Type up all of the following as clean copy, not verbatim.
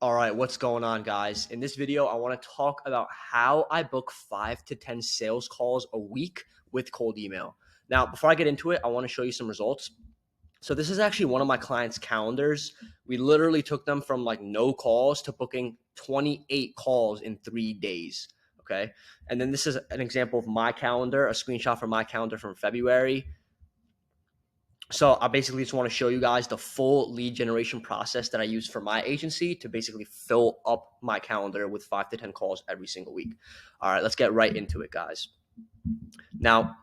All right, what's going on, guys? In this video, I want to talk about how I book 5 to 10 sales calls a week with cold email. Now, before I get into it, I want to show you some results. So this is actually one of my clients' calendars. We literally took them from like no calls to booking 28 calls in 3 days. Okay. And then this is an example of my calendar, a screenshot from my calendar from February. So I basically just want to show you guys the full lead generation process that I use for my agency to basically fill up my calendar with 5 to 10 calls every single week. All right, let's get right into it, guys. Now,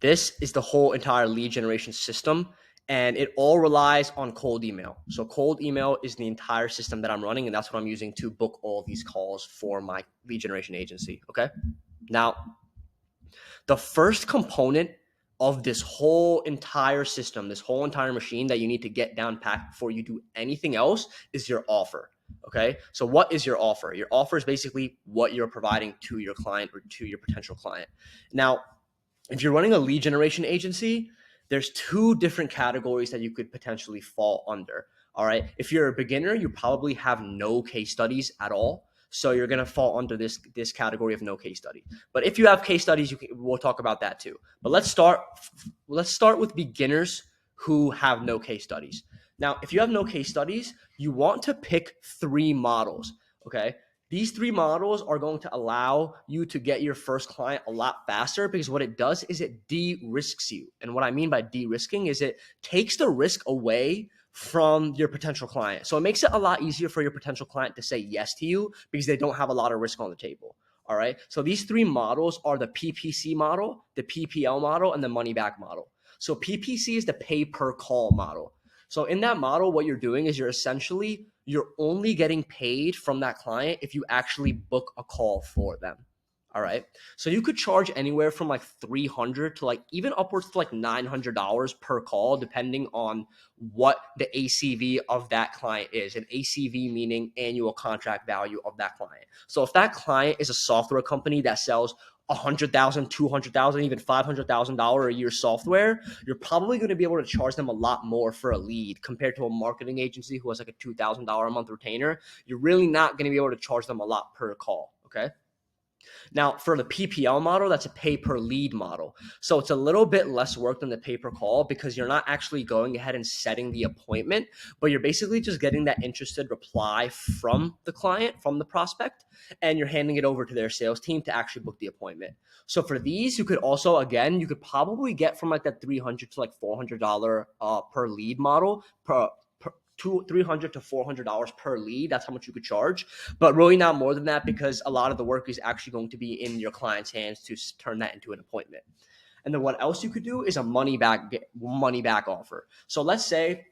this is the whole entire lead generation system, and it all relies on cold email. So cold email is the entire system that I'm running, and that's what I'm using to book all these calls for my lead generation agency. Okay. Now, the first component of this whole entire system, this whole entire machine that you need to get down pat before you do anything else is your offer. Okay. So what is your offer? Your offer is basically what you're providing to your client or to your potential client. Now, if you're running a lead generation agency, there's two different categories that you could potentially fall under. All right. If you're a beginner, you probably have no case studies at all. So you're going to fall under this category of no case study. But if you have case studies, we'll talk about that too. But let's start with beginners who have no case studies. Now, if you have no case studies, you want to pick 3 models. Okay. These 3 models are going to allow you to get your first client a lot faster, because what it does is it de-risks you. And what I mean by de-risking is it takes the risk away from your potential client. So it makes it a lot easier for your potential client to say yes to you because they don't have a lot of risk on the table. All right. So these 3 models are the PPC model, the PPL model, and the money back model. So PPC is the pay per call model. So in that model, what you're doing is you're only getting paid from that client if you actually book a call for them. All right. So you could charge anywhere from like $300 to like even upwards to like $900 per call, depending on what the ACV of that client is. And ACV meaning annual contract value of that client. So if that client is a software company that sells $100,000, $200,000, even $500,000 a year software, you're probably going to be able to charge them a lot more for a lead compared to a marketing agency who has like a $2,000 a month retainer. You're really not going to be able to charge them a lot per call. Okay. Now, for the PPL model, that's a pay per lead model. So it's a little bit less work than the pay per call because you're not actually going ahead and setting the appointment, but you're basically just getting that interested reply from the client, from the prospect, and you're handing it over to their sales team to actually book the appointment. So for these, you could also, again, you could probably get from like that $300 to like $400 per lead model, per $300 to $400 per lead. That's how much you could charge, but really not more than that, because a lot of the work is actually going to be in your client's hands to turn that into an appointment. And then what else you could do is a money back offer. So let's say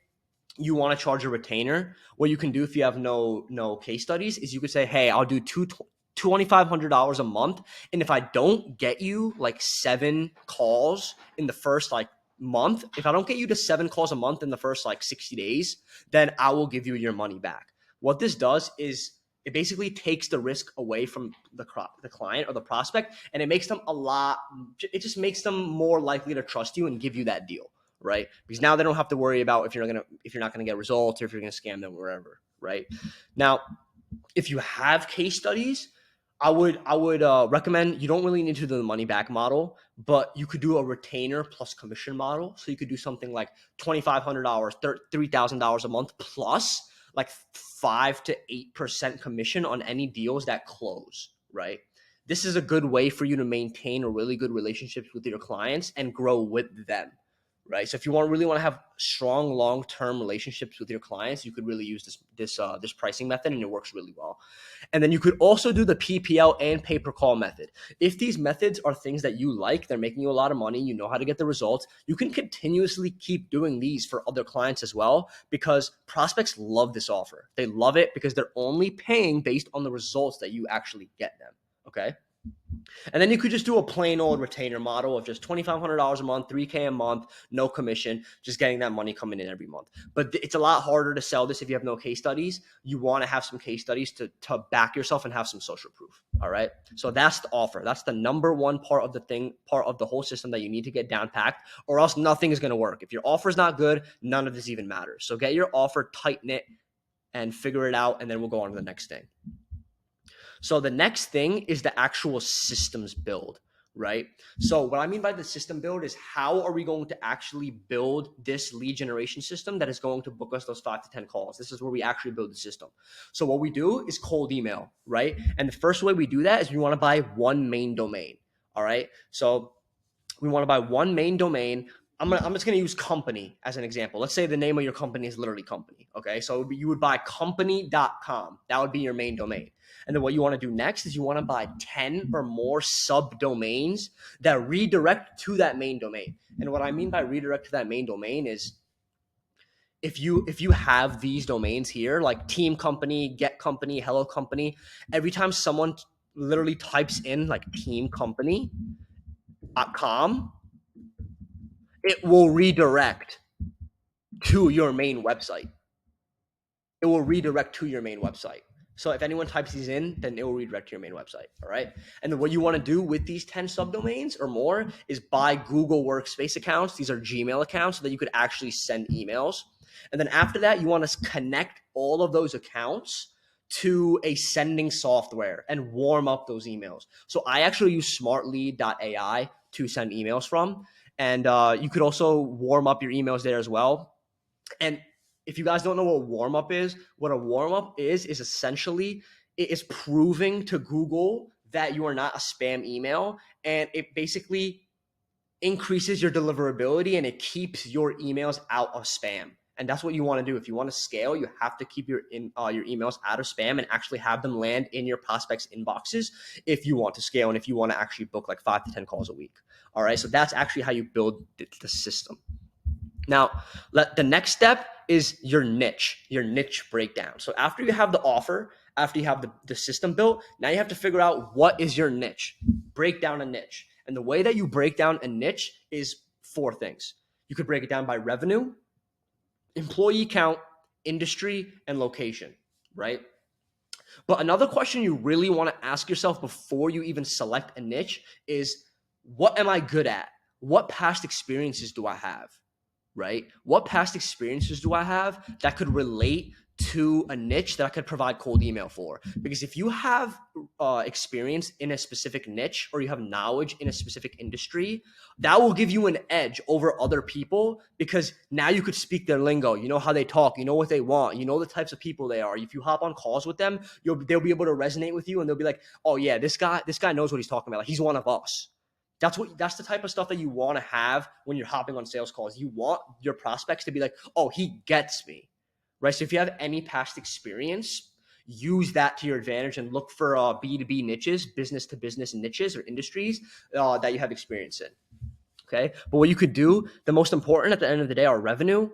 you want to charge a retainer. What you can do if you have no case studies is you could say, hey, I'll do $2,500 a month, and if I don't get you like 7 calls in the first like month, if I don't get you to 7 calls a month in the first like 60 days, then I will give you your money back. What this does is it basically takes the risk away from the client or the prospect, and it just makes them more likely to trust you and give you that deal, right? Because now they don't have to worry about if you're not gonna get results or if you're gonna scam them wherever, right? Now, if you have case studies, I would recommend, you don't really need to do the money back model, but you could do a retainer plus commission model. So you could do something like $2,500, $3,000 a month plus like 5 to 8% commission on any deals that close, right? This is a good way for you to maintain a really good relationships with your clients and grow with them, right? So if you really want to have strong long-term relationships with your clients, you could really use this pricing method, and it works really well. And then you could also do the PPL and pay per call method. If these methods are things that you like, they're making you a lot of money, you know how to get the results, you can continuously keep doing these for other clients as well, because prospects love this offer. They love it because they're only paying based on the results that you actually get them. Okay. And then you could just do a plain old retainer model of just $2,500 a month, $3K a month, no commission, just getting that money coming in every month. But it's a lot harder to sell this if you have no case studies. You want to have some case studies to back yourself and have some social proof. All right. So that's the offer. That's the number one part of the whole system that you need to get down packed, or else nothing is going to work. If your offer is not good, none of this even matters. So get your offer tight knit and figure it out, and then we'll go on to the next thing. So the next thing is the actual systems build, right? So what I mean by the system build is how are we going to actually build this lead generation system that is going to book us those 5 to 10 calls? This is where we actually build the system. So what we do is cold email, right? And the first way we do that is we want to buy one main domain, all right? So we want to buy one main domain. I'm just gonna use company as an example. Let's say the name of your company is literally company. Okay, so you would buy company.com. That would be your main domain. And then what you want to do next is you want to buy 10 or more subdomains that redirect to that main domain. And what I mean by redirect to that main domain is if you have these domains here, like team company, get company, hello company, every time someone literally types in like teamcompany.com, it will redirect to your main website. It will redirect to your main website. So if anyone types these in, then it will redirect to your main website. All right. And then what you want to do with these 10 subdomains or more is buy Google Workspace accounts. These are Gmail accounts so that you could actually send emails. And then after that, you want to connect all of those accounts to a sending software and warm up those emails. So I actually use smartlead.ai to send emails from. And you could also warm up your emails there as well. And if you guys don't know what warm up is, what a warm up is essentially it is proving to Google that you are not a spam email, and it basically increases your deliverability and it keeps your emails out of spam. And that's what you want to do. If you want to scale, you have to keep your emails out of spam and actually have them land in your prospects' inboxes if you want to scale and if you want to actually book like 5 to 10 calls a week. All right. So that's actually how you build the system. Now, the next step is your niche breakdown. So after you have the offer, after you have the system built, now you have to figure out what is your niche. Break down a niche. And the way that you break down a niche is 4 things. You could break it down by revenue, employee count, industry, and location, right? But another question you really want to ask yourself before you even select a niche is, what am I good at? What past experiences do I have? Right? What past experiences do I have that could relate to a niche that I could provide cold email for? Because if you have experience in a specific niche or you have knowledge in a specific industry, that will give you an edge over other people because now you could speak their lingo. You know how they talk. You know what they want. You know the types of people they are. If you hop on calls with them, they'll be able to resonate with you and they'll be like, oh yeah, this guy knows what he's talking about. Like, he's one of us. That's the type of stuff that you want to have when you're hopping on sales calls. You want your prospects to be like, oh, he gets me, right? So if you have any past experience, use that to your advantage and look for B2B niches, business to business niches or industries that you have experience in. Okay. But what you could do, the most important at the end of the day are revenue,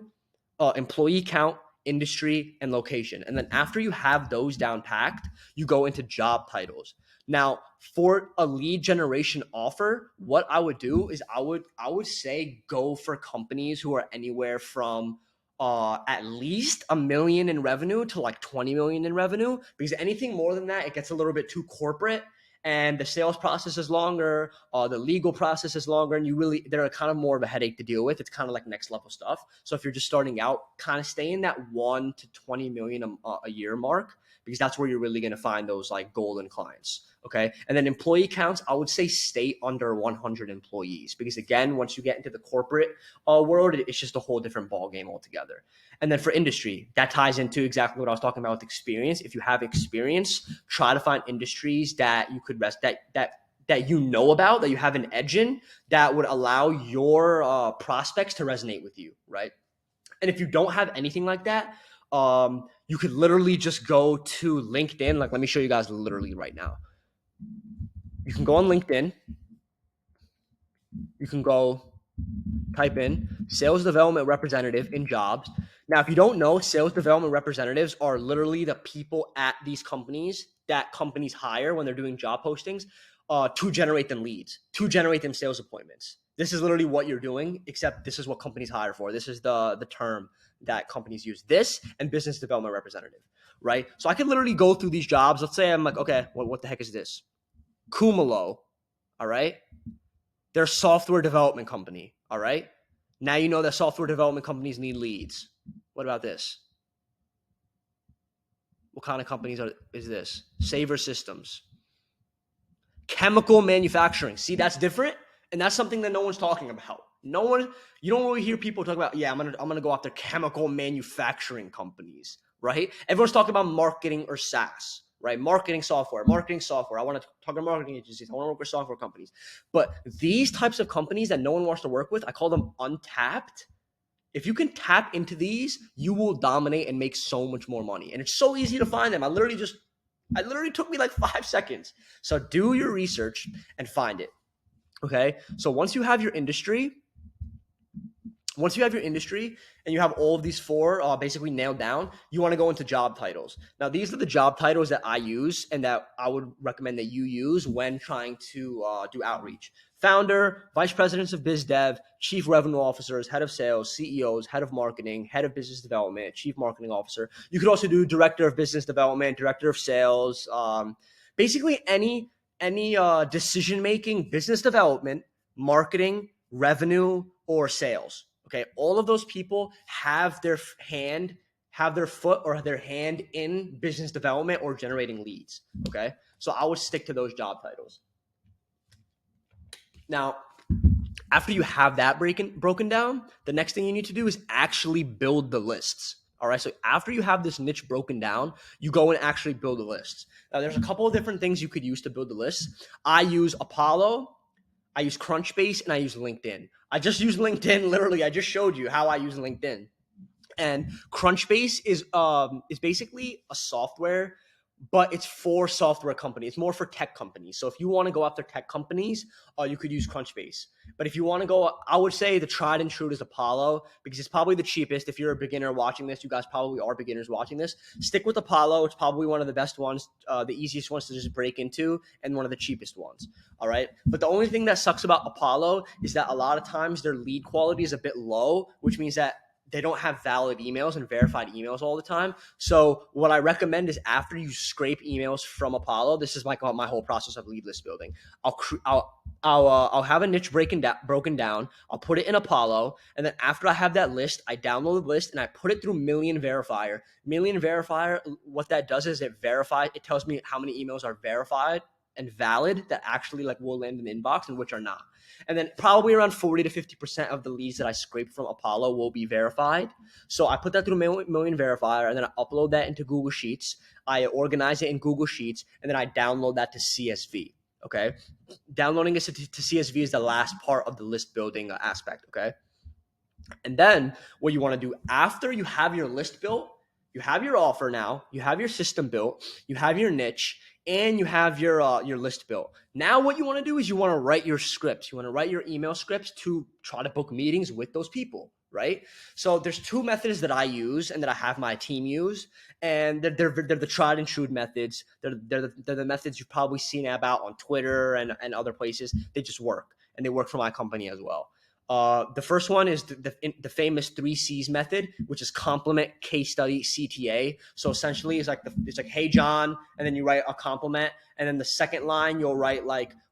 employee count, industry, and location. And then after you have those down packed, you go into job titles. Now, for a lead generation offer, what I would do is I would say go for companies who are anywhere from at least $1 million in revenue to like 20 million in revenue, because anything more than that, it gets a little bit too corporate and the sales process is longer, the legal process is longer, and they're kind of more of a headache to deal with. It's kind of like next level stuff. So if you're just starting out, kind of stay in that 1 to 20 million a year mark, because that's where you're really going to find those like golden clients. Okay. And then employee counts, I would say stay under 100 employees, because again, once you get into the corporate world, it's just a whole different ball game altogether. And then for industry, that ties into exactly what I was talking about with experience. If you have experience, try to find industries that you could that you know about, that you have an edge in, that would allow your prospects to resonate with you, right? And if you don't have anything like that, you could literally just go to LinkedIn. Like, let me show you guys literally right now. You can go on LinkedIn. You can go type in sales development representative in jobs. Now, if you don't know, sales development representatives are literally the people at these companies that companies hire when they're doing job postings to generate them leads, to generate them sales appointments. This is literally what you're doing, except this is what companies hire for. This is the term that companies use, this and business development representative, right? So I could literally go through these jobs. Let's say I'm like, okay, what the heck is this? Kumalo, all right? They're a software development company, all right? Now you know that software development companies need leads. What about this? What kind of companies is this? Saver Systems. Chemical manufacturing. See, that's different, and that's something that no one's talking about. You don't really hear people talk about, yeah, I'm gonna go after chemical manufacturing companies, right? Everyone's talking about marketing or SaaS, right? Marketing software. I want to talk to marketing agencies. I want to work with software companies. But these types of companies that no one wants to work with, I call them untapped. If you can tap into these, you will dominate and make so much more money. And it's so easy to find them. I literally took me like 5 seconds. So do your research and find it. Okay. So once you have your industry and you have all of these four basically nailed down, you want to go into job titles. Now, these are the job titles that I use and that I would recommend that you use when trying to do outreach. Founder, vice presidents of biz dev, chief revenue officers, head of sales, CEOs, head of marketing, head of business development, chief marketing officer. You could also do director of business development, director of sales, basically any decision making, business development, marketing, revenue, or sales. Okay, all of those people have their foot or their hand in business development or generating leads. Okay, so I would stick to those job titles. Now, after you have that broken down, the next thing you need to do is actually build the lists. All right. So after you have this niche broken down, you go and actually build the lists. Now, there's a couple of different things you could use to build the lists. I use Apollo, I use Crunchbase, and I use LinkedIn. I just use LinkedIn. Literally, I just showed you how I use LinkedIn. And Crunchbase is basically a software, but it's for software companies. It's more for tech companies. So if you want to go after tech companies, you could use Crunchbase. But if you want to go, I would say the tried and true is Apollo because it's probably the cheapest. If you're a beginner watching this, you guys probably are beginners watching this. Stick with Apollo. It's probably one of the best ones, the easiest ones to just break into, and one of the cheapest ones. All right. But the only thing that sucks about Apollo is that a lot of times their lead quality is a bit low, which means that they don't have valid emails and verified emails all the time. So what I recommend is after you scrape emails from Apollo, this is my whole process of lead list building. I'll have a niche broken down. I'll put it in Apollo, and then after I have that list, I download the list and I put it through Million Verifier. Million Verifier, what that does is it tells me how many emails are verified and valid that actually will land in the inbox and which are not. And then probably around 40 to 50% of the leads that I scrape from Apollo will be verified. So I put that through Million Verifier, and then I upload that into Google Sheets. I organize it in Google Sheets, and then I download that to CSV. Okay. Downloading it to CSV is the last part of the list building aspect. Okay. And then what you want to do after you have your list built, you have your offer now, you have your system built, you have your niche, and you have your list built. Now what you want to do is you want to write your scripts. You want to write your email scripts to try to book meetings with those people, right? So there's two methods that I use and that I have my team use, and they're the tried and true methods. They're the methods you've probably seen about on Twitter and other places. They just work, and they work for my company as well. The first one is the famous 3Cs method, which is compliment, case study, CTA. So essentially it's like hey John, and then you write a compliment, and then the second line you'll write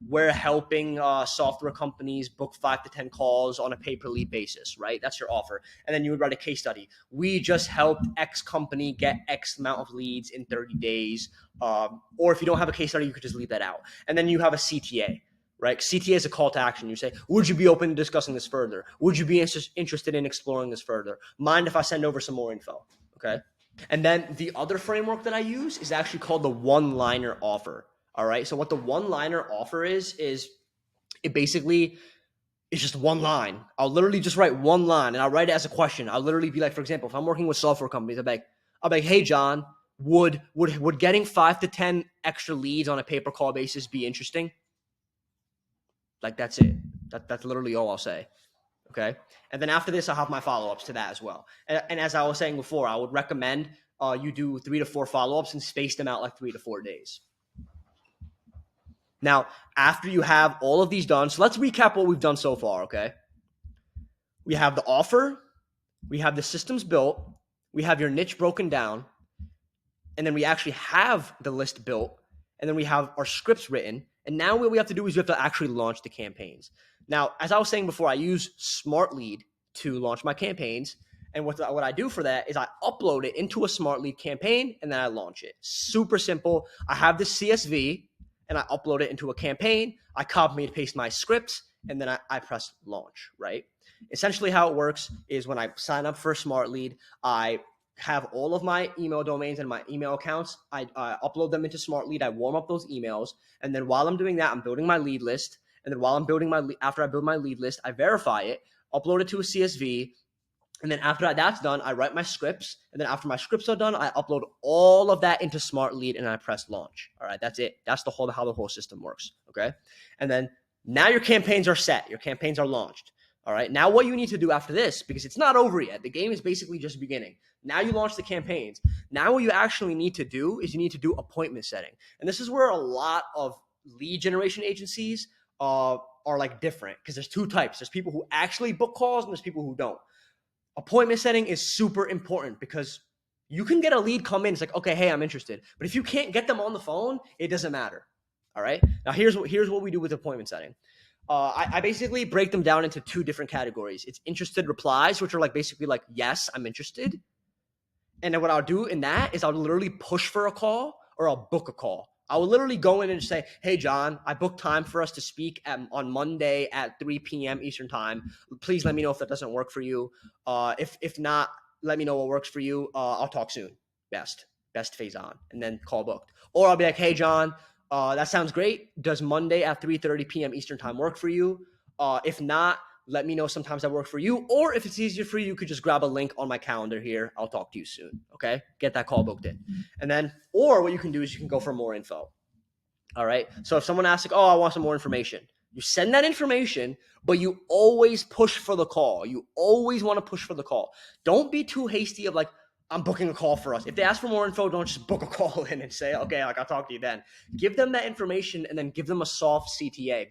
we're helping software companies book 5 to 10 calls on a pay per lead basis, right? That's your offer. And then you would write a case study. We just helped X company get X amount of leads in 30 days. Or if you don't have a case study, you could just leave that out. And then you have a CTA. Right? CTA is a call to action. You say, would you be open to discussing this further? Would you be interested in exploring this further? Mind if I send over some more info? Okay. And then the other framework that I use is actually called the one-liner offer. All right. So what the one-liner offer is it basically is just one line. I'll literally just write one line and I'll write it as a question. I'll literally be like, for example, if I'm working with software companies, I'll be like, hey, John, would getting 5 to 10 extra leads on a pay-per-call basis be interesting? That's it. That's literally all I'll say. Okay. And then after this, I'll have my follow-ups to that as well. And as I was saying before, I would recommend you do 3 to 4 follow-ups and space them out 3 to 4 days. Now, after you have all of these done, so let's recap what we've done so far. Okay. We have the offer, we have the systems built, we have your niche broken down, and then we actually have the list built, and then we have our scripts written. And now what we have to do is we have to actually launch the campaigns. Now, as I was saying before, I use SmartLead to launch my campaigns. And what I do for that is I upload it into a Smart Lead campaign and then I launch it. Super simple. I have this CSV and I upload it into a campaign. I copy and paste my scripts and then I press launch, right? Essentially how it works is when I sign up for a Smart Lead, I have all of my email domains and my email accounts. I upload them into Smart Lead. I warm up those emails. And then while I'm doing that, I'm building my lead list. And then while I'm building after I build my lead list, I verify it, upload it to a CSV. And then after that's done, I write my scripts. And then after my scripts are done, I upload all of that into Smart Lead and I press launch. All right, that's it. That's how the whole system works. Okay. And then now your campaigns are set. Your campaigns are launched. All right. Now what you need to do after this, because it's not over yet. The game is basically just beginning. Now you launch the campaigns. Now what you actually need to do is you need to do appointment setting. And this is where a lot of lead generation agencies are like different, because there's two types. There's people who actually book calls and there's people who don't. Appointment setting is super important because you can get a lead come in. It's like, okay, hey, I'm interested. But if you can't get them on the phone, it doesn't matter. All right. Now here's what we do with appointment setting. I basically break them down into two different categories. It's interested replies, which are like basically like, yes, I'm interested. And then what I'll do in that is I'll literally push for a call or I'll book a call. I will literally go in and say, hey, John, I booked time for us to speak on Monday at 3 p.m. Eastern time. Please let me know if that doesn't work for you. If not, let me know what works for you. I'll talk soon. Best phase on. And then call booked. Or I'll be like, hey, John, that sounds great. Does Monday at 3:30 p.m. Eastern time work for you? If not, let me know sometimes that work for you. Or if it's easier for you, you could just grab a link on my calendar here. I'll talk to you soon. Okay. Get that call booked in. And then, or what you can do is you can go for more info. All right. So if someone asks, like, oh, I want some more information, you send that information, but you always push for the call. You always want to push for the call. Don't be too hasty of like, I'm booking a call for us. If they ask for more info, don't just book a call in and say, okay, like I'll talk to you then. Give them that information and then give them a soft CTA.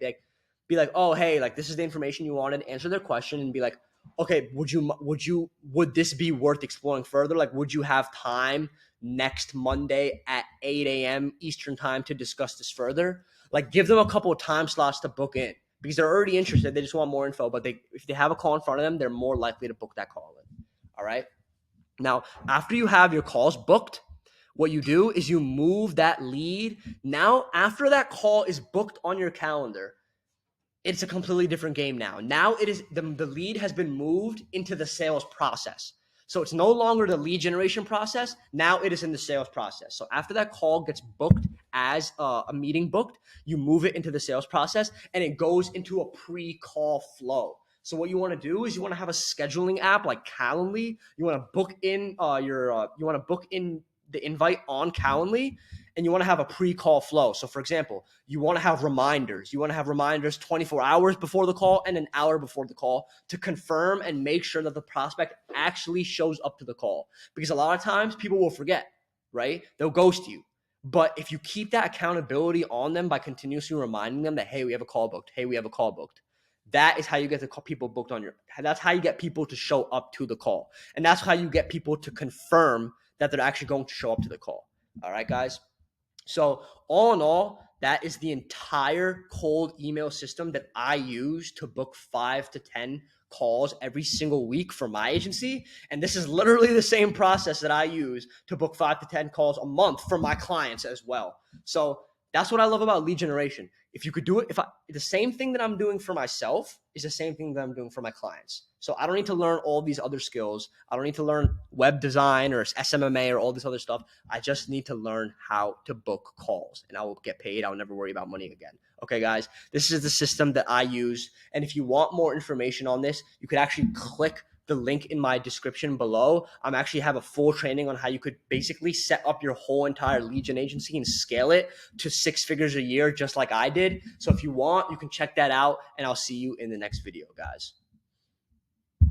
Be like, oh, hey, like this is the information you wanted. Answer their question and be like, okay, would this be worth exploring further? Like, would you have time next Monday at 8 a.m. Eastern time to discuss this further? Like, give them a couple of time slots to book in because they're already interested. They just want more info, but if they have a call in front of them, they're more likely to book that call in. All right. Now, after you have your calls booked, what you do is you move that lead. Now, after that call is booked on your calendar, it's a completely different game now. Now it is the lead has been moved into the sales process. So it's no longer the lead generation process. Now it is in the sales process. So after that call gets booked as a meeting booked, you move it into the sales process and it goes into a pre-call flow. So what you want to do is you want to have a scheduling app like Calendly. You want to book in the invite on Calendly, and you want to have a pre-call flow. So for example, you want to have reminders. You want to have reminders 24 hours before the call and an hour before the call to confirm and make sure that the prospect actually shows up to the call. Because a lot of times people will forget, right? They'll ghost you. But if you keep that accountability on them by continuously reminding them that, hey, we have a call booked. Hey, we have a call booked. That is how you get the people booked that's how you get people to show up to the call. And that's how you get people to confirm that they're actually going to show up to the call. All right, guys. So all in all, that is the entire cold email system that I use to book 5 to 10 calls every single week for my agency. And this is literally the same process that I use to book 5 to 10 calls a month for my clients as well. So that's what I love about lead generation. If you could do it, the same thing that I'm doing for myself is the same thing that I'm doing for my clients. So I don't need to learn all these other skills. I don't need to learn web design or SMMA or all this other stuff. I just need to learn how to book calls and I will get paid. I'll never worry about money again. Okay, guys, this is the system that I use. And if you want more information on this, you could actually click the link in my description below. I'm actually have a full training on how you could basically set up your whole entire lead gen agency and scale it to 6 figures a year, just like I did. So if you want, you can check that out and I'll see you in the next video, guys.